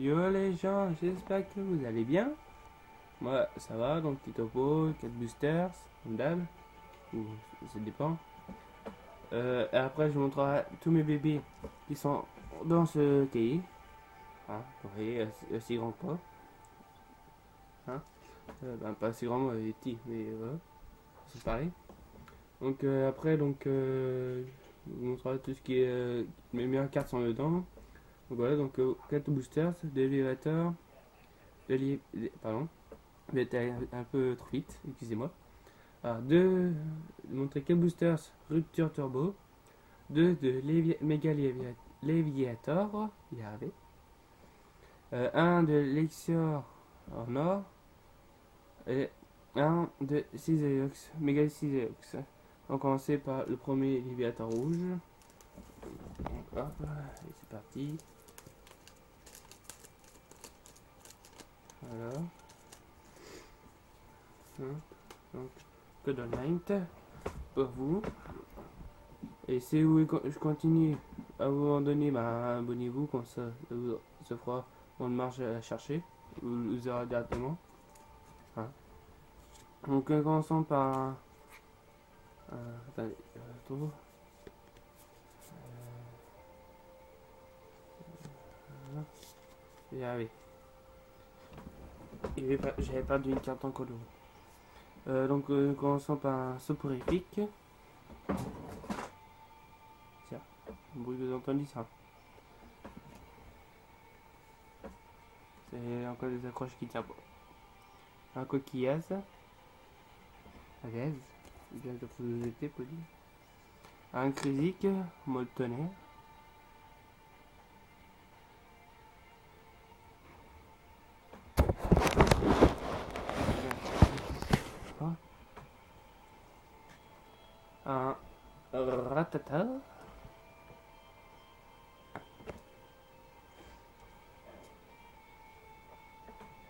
Yo les gens, j'espère que vous allez bien. Moi ça va, donc petit topo, 4 boosters, comme d'hab, ou ça dépend. Et après je vous montrerai tous mes bébés qui sont dans ce cahier. Hein, vous voyez, assez grand que pas. Hein, ben, pas assez grand, moi, il est petit, mais voilà, c'est pareil. Donc après, je vous montrerai tout ce qui est. Mes meilleures cartes sont dedans. Donc voilà, donc 4 boosters, des élévateurs, pardon. J'ai été un peu trop vite, excusez-moi. Alors, montrer quel boosters rupture turbo, 2 de Mega Leviator, il y avait. 1 de Lexior en or, et un de Ciseox, Mega Ciseox. On va commencer par le premier Leviator rouge. Donc, hop, et c'est parti. Voilà. Donc, Code Night pour vous. Et si je continue à vous en donner, bah, abonnez-vous, comme ça vous se fera moins de marge à chercher. Vous aurez directement. Hein. Donc commençons par. Attendez, je retrouve. J'y arrivé. J'avais perdu une carte en colo. Commençons par un soporifique. Tiens, le bruit que vous entendez ça. C'est encore des accroches qui tiennent pas. Un coquillage. À l'aise. Bien que vous étiez poli. Un critique, mode tonnerre. Un ratata.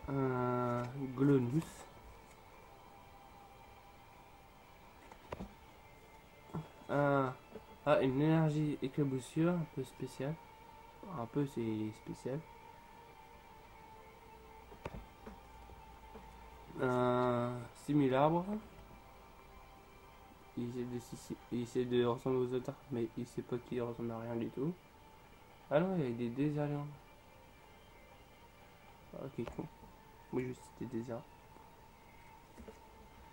Un glonus. Une énergie éclaboussure un peu spéciale. Un peu, c'est spécial. Un simularbre. Il essaie de ressembler aux autres, mais il sait pas qu'il ressemble à rien du tout. Ah non, il y a des désaliens. Ah, ok, con. Moi, juste des déserts.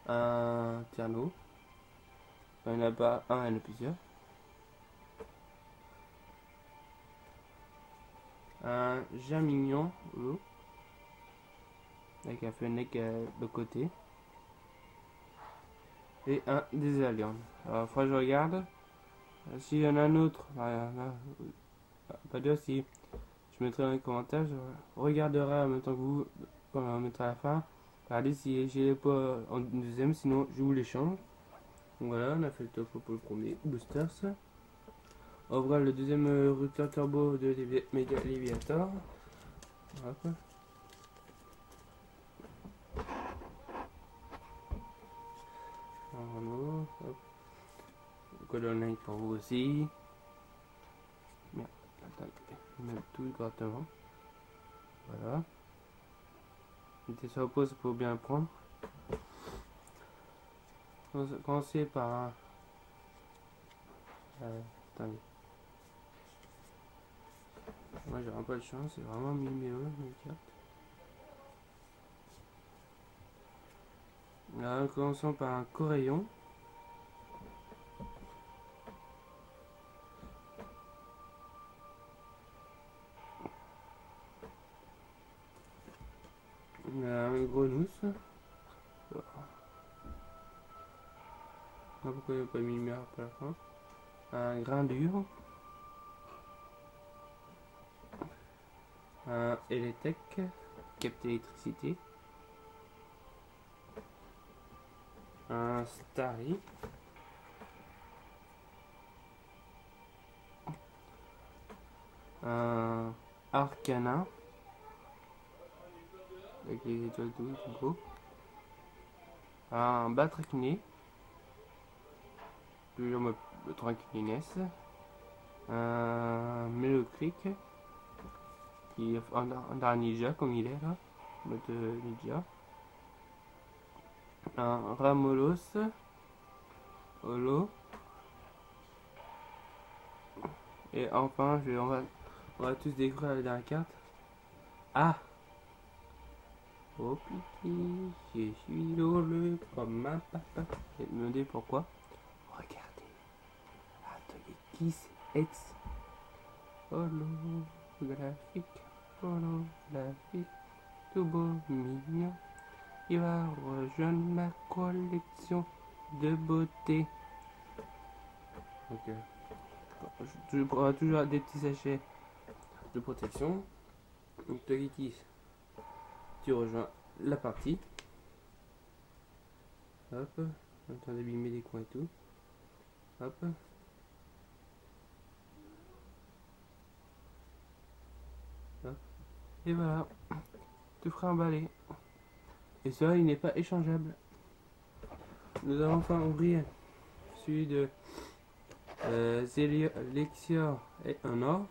Un Tierno. Il n'y en a pas un, il y en a plusieurs. Un Germignon, avec un fennec de côté. Et un Désalion. Alors, faut que je regarde. S'il y en a un autre, pas dire si je mettrai dans les commentaires, je regarderai en même temps que vous, quand on mettra à la fin. Regardez si j'ai pas en deuxième, sinon je vous l'échange. Donc voilà, on a fait le top pour le premier booster. On verra le deuxième rupture turbo de Mega Leviator. Hop. Hop. Code online pour vous aussi. Merde, attendez, je vais mettre tout correctement. Voilà. Mettez ça au pause pour bien le prendre. On va commencer par. Attendez. Moi j'ai vraiment pas de chance, c'est vraiment miméo mes cartes. Là, commençons par un corayon. Un grenousse. Pourquoi il n'y a pas mis le meilleur à la fin. Un grain dur. Un Eletec, capte électricité. Un Starry. Un Arcana. Avec les étoiles tout beau. Un Batraquiné. Toujours ma tranquilliness. Un Mélocric. qui est en ninja comme il est là, mode ninja. Un Ramolos, Holo. Et enfin, on va tous découvrir la dernière carte. Ah! Oh petit, je suis drôle comme un papa. Et me demandez pourquoi. Regardez. Atelier X holographique, holographique, tout beau, mignon. Il va rejoindre ma collection de beauté. Ok. Tu auras toujours des petits sachets de protection. Donc Togekis, tu rejoins la partie. Hop. En train d'abîmer des coins et tout. Hop. Hop. Et voilà. Tout fera emballer. Et cela, il n'est pas échangeable. Nous allons enfin ouvrir celui de Lexior et un or.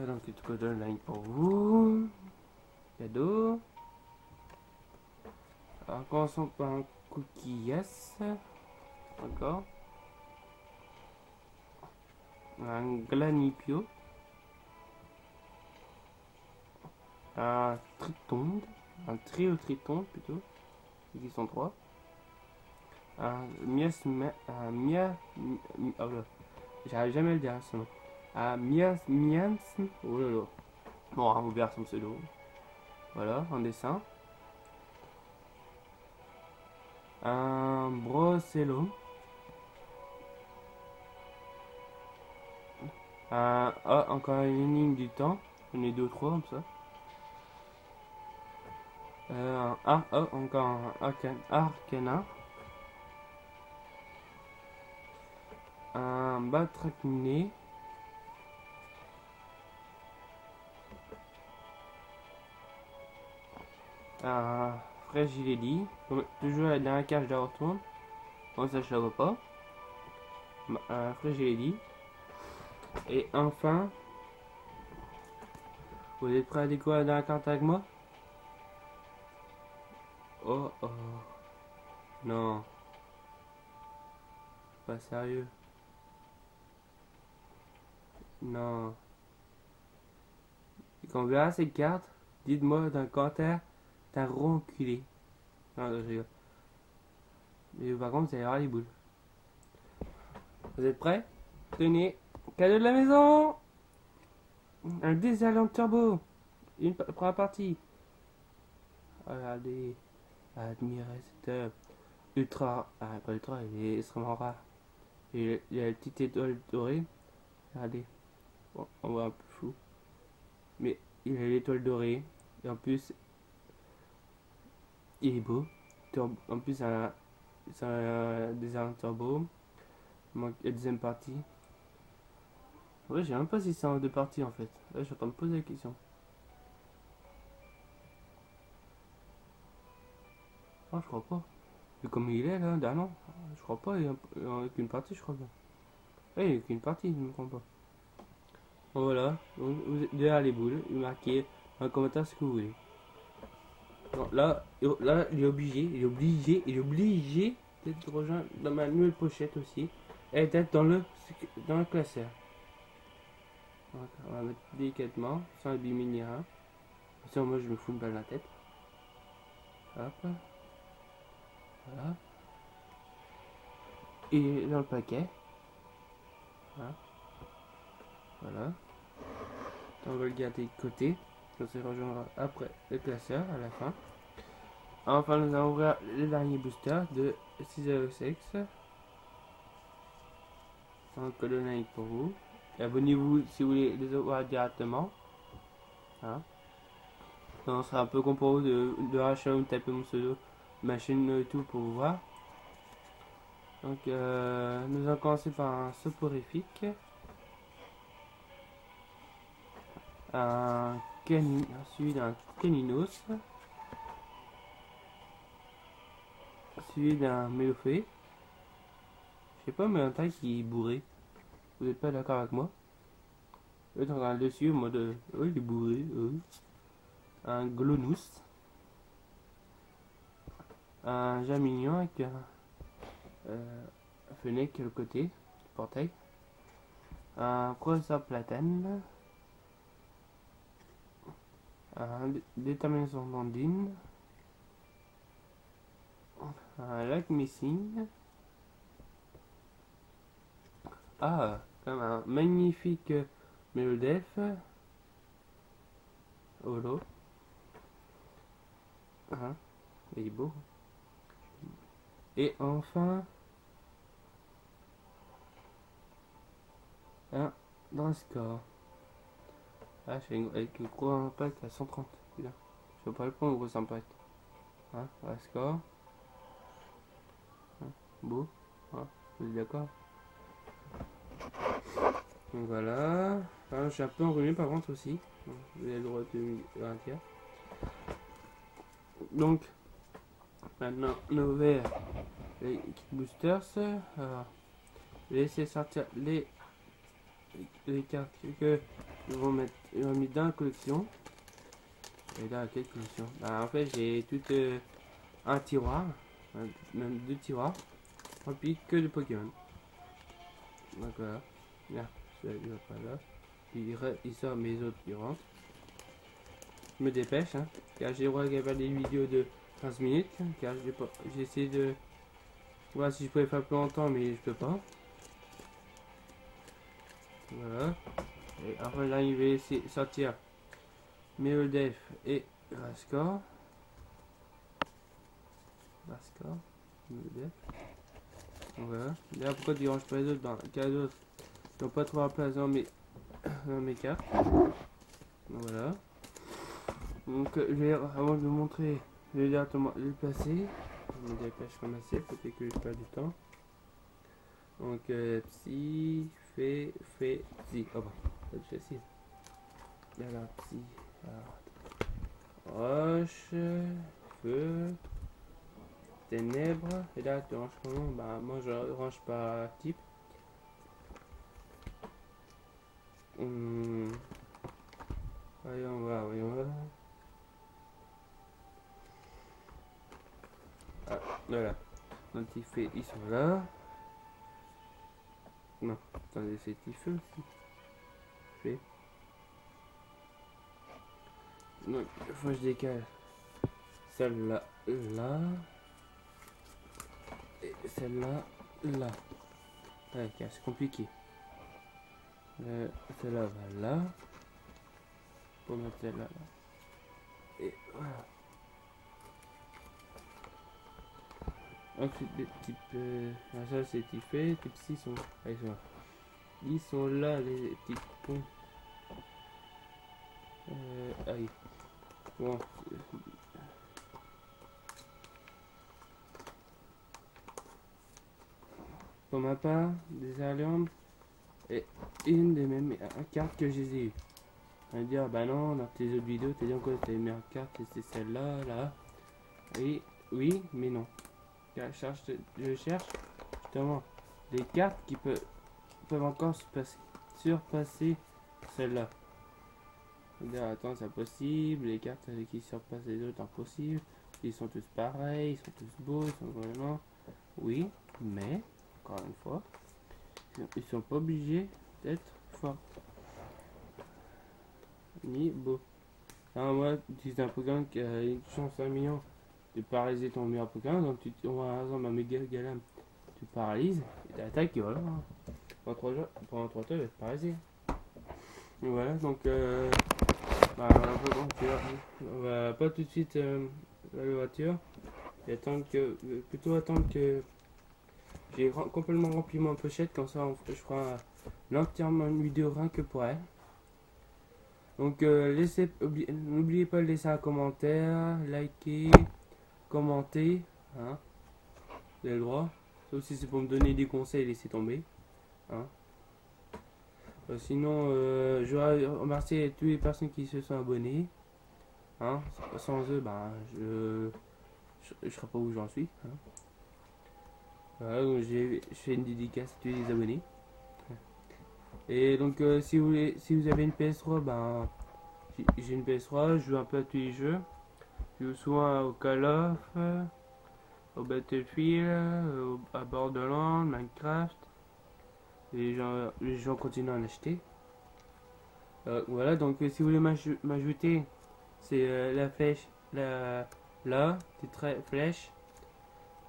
Donc il te donne line pour vous. Cadeau. Alors commençons par un cookie yes. Encore. Un glanipio. Un tritonde. Un trio tritonde plutôt. Qui sont trois. Un oh là. J'arrive jamais à le dire ce nom. Un mians. Oh là là. Bon, on verra son pseudo. Voilà, en dessin. Un brocello. Encore une ligne du temps. J'en ai deux ou trois comme ça. Encore un arcana. Un batracné. Un fragility. Comme toujours la dernière cage de la retourne. Bon, ça je la vois pas. Un fragility. Et enfin, vous êtes prêts à découvrir la dernière carte avec moi? Oh oh. Non. Pas sérieux. Non. Et quand on verra cette carte, dites-moi dans le commentaire, t'as ronculé. Non, je rigole. Mais par contre, ça ira les boules. Vous êtes prêts? Tenez, cadeau de la maison! Un Desaillant turbo! Une première partie. Regardez, admirez cette ultra. Ah, pas ultra, il est extrêmement rare. Et il y a la petite étoile dorée. Regardez, bon, on voit un peu flou. Mais il a l'étoile dorée. Et en plus, il est beau. En plus, c'est un Desaillant turbo. Il manque la deuxième partie. Ouais, je sais même pas si c'est en deux parties en fait. Là, je suis en train de me poser la question. Non, je crois pas. Vu comme il est là, d'un an, je crois pas. Il y a qu'une partie, je crois bien. Ouais, il y a qu'une partie, je ne me trompe pas. Bon, voilà. Donc, vous êtes derrière les boules. Vous marquez dans les commentaires ce que vous voulez. Bon, là, il est obligé d'être rejoint dans ma nouvelle pochette aussi. Et d'être dans le classeur. Donc, on va mettre délicatement, sans abîmer ni rien. Sinon, moi, je me fous une balle dans la tête. Hop. Voilà. Et dans le paquet. Voilà. Voilà. On va le garder de côté. On se rejoindra après le classeur à la fin. Enfin, nous allons ouvrir le dernier booster de 606. C'est un colonel pour vous. Abonnez-vous si vous voulez les avoir directement. Hein. Donc, ce sera un peu con pour vous de racheter ou de taper mon pseudo, ma chaîne YouTube pour vous voir. Donc, nous allons commencer par un soporifique. Suivi d'un caninos. Suivi d'un mélophée. sais pas, mais un taille qui est bourré. Vous êtes pas d'accord avec moi? Eux, dans un dessus, en mode, oh, il est bourré, un glonus. Un jamignon avec un fenêtre sur le côté du portail. Un professeur platane. Un détermination d'ondine. Un lac missing. Ah, comme un magnifique Meldef. Holo. Ah, il est beau. Et enfin, un Drascar. Ah, avec le gros impact à 130. Putain, je sais pas le point au gros impact. Hein, Drascar. Hein, beau. Hein, vous êtes d'accord? Donc voilà. Ah, je suis un peu enrhumé par contre aussi. Vous avez le droit de un tiers. Donc, maintenant, on a ouvert les boosters. Alors, laisser sortir les cartes que ils vont mettre dans la collection. Et là, quelle collection? Bah, en fait, j'ai tout un tiroir, même 2 tiroirs, remplis que de Pokémon. Donc voilà. Là, celui-là pas là. Il sort mes autres qui rentrent. Je me dépêche, hein, car j'ai regardé des vidéos de 15 minutes, car j'ai essayé de voir si je pouvais faire plus longtemps, mais je peux pas. Voilà. Et après là, il va essayer de sortir Meodef et Rascor. Meodef. Voilà. Là, pourquoi tu ranges pas les autres dans cas d'autres qui n'ont pas trop la place dans mes cartes. Voilà. Donc, je vais, avant de vous montrer, je vais directement le placer. Je me dépêche comme assez, peut-être que je perds du temps. Donc, psy, psy. Oh bah, c'est facile. Il y a la psy. Alors, roche, feu, ténèbres. Et là, tu ranges comment? Bah, moi je range par type. Voyons voir, voyons voir. Ah, voilà. Donc, ils sont là. Non, attendez, c'est Tifeux aussi. Fait. Donc, il faut que je décale celle-là, là. Et celle-là, là. Ouais, c'est compliqué. Celle-là va là. Pour mettre celle-là, là. Et voilà. Ensuite, les types. Ça, c'est typé. Type 6 sont. Ils sont là, les petits ponts. Aïe. Bon. Pour ma part, des alliances et une des mêmes cartes que j'ai eues. On va dire, bah non, dans tes autres vidéos, t'as dit encore que les meilleures cartes, c'est celle-là, là. Et oui, mais non. Je cherche justement des cartes qui peuvent encore surpasser celle-là. Attends, c'est impossible. Les cartes qui surpassent les autres, impossible. Ils sont tous pareils, ils sont tous beaux, ils sont vraiment. Oui, mais encore une fois, ils sont pas obligés d'être forts ni beaux. Alors moi, tu utilises un Pokémon qui a une chance 1 million de paralyser ton meilleur Pokémon. Donc tu envoies par exemple un Méga Galam, tu paralyses et t'attaques et voilà. Pendant 3 tours, il va être paralysé. Et voilà, donc bah, on va pas tout de suite à la voiture. Et plutôt attendre que j'ai complètement rempli ma pochette, comme ça je ferai entièrement une vidéo rien que pour elle. Donc n'oubliez pas de laisser un commentaire, liker, commenter, hein. Vous avez le droit. Sauf si c'est pour me donner des conseils, laissez tomber. Hein. Sinon, je voudrais remercier toutes les personnes qui se sont abonnées. Hein. Sans eux, ben, je serais pas où j'en suis. Hein. Voilà, donc je fais une dédicace à tous les abonnés. Et donc si vous avez une PS3, ben j'ai une PS3, je joue un peu à tous les jeux. Je joue souvent au Call of, au Battlefield, à Borderlands, Minecraft. Et les gens continuent à en acheter. Voilà, donc si vous voulez m'ajouter, c'est la flèche, là, c'est très flèche,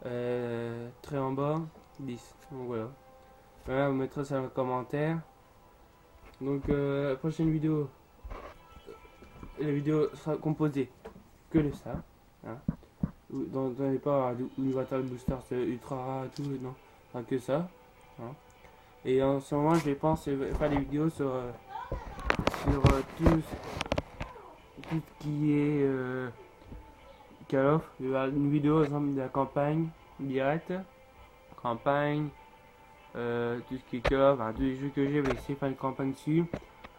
très en bas, 10. Donc voilà. Voilà, vous mettrez ça dans les commentaires. Donc la prochaine vidéo, la vidéo sera composée que de ça. Hein. Dans les pas Univatal Booster, c'est ultra rare et tout, non, enfin, que ça. Hein. Et en ce moment, je pense faire des vidéos sur tout ce qui est Call of. Je vais faire une vidéo exemple de la campagne directe, campagne, tout ce qui est Call of, tous les jeux que j'ai, je vais essayer de faire une campagne dessus,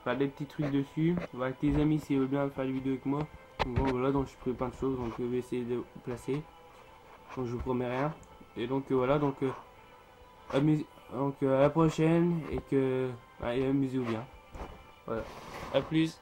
faire des petits trucs dessus, voir avec tes amis s'ils veulent bien faire des vidéos avec moi. Donc bon, voilà, donc je prépare plein de choses, donc je vais essayer de placer. Donc je vous promets rien. Et donc voilà, donc à la prochaine et que amusez-vous bien. Voilà. A plus.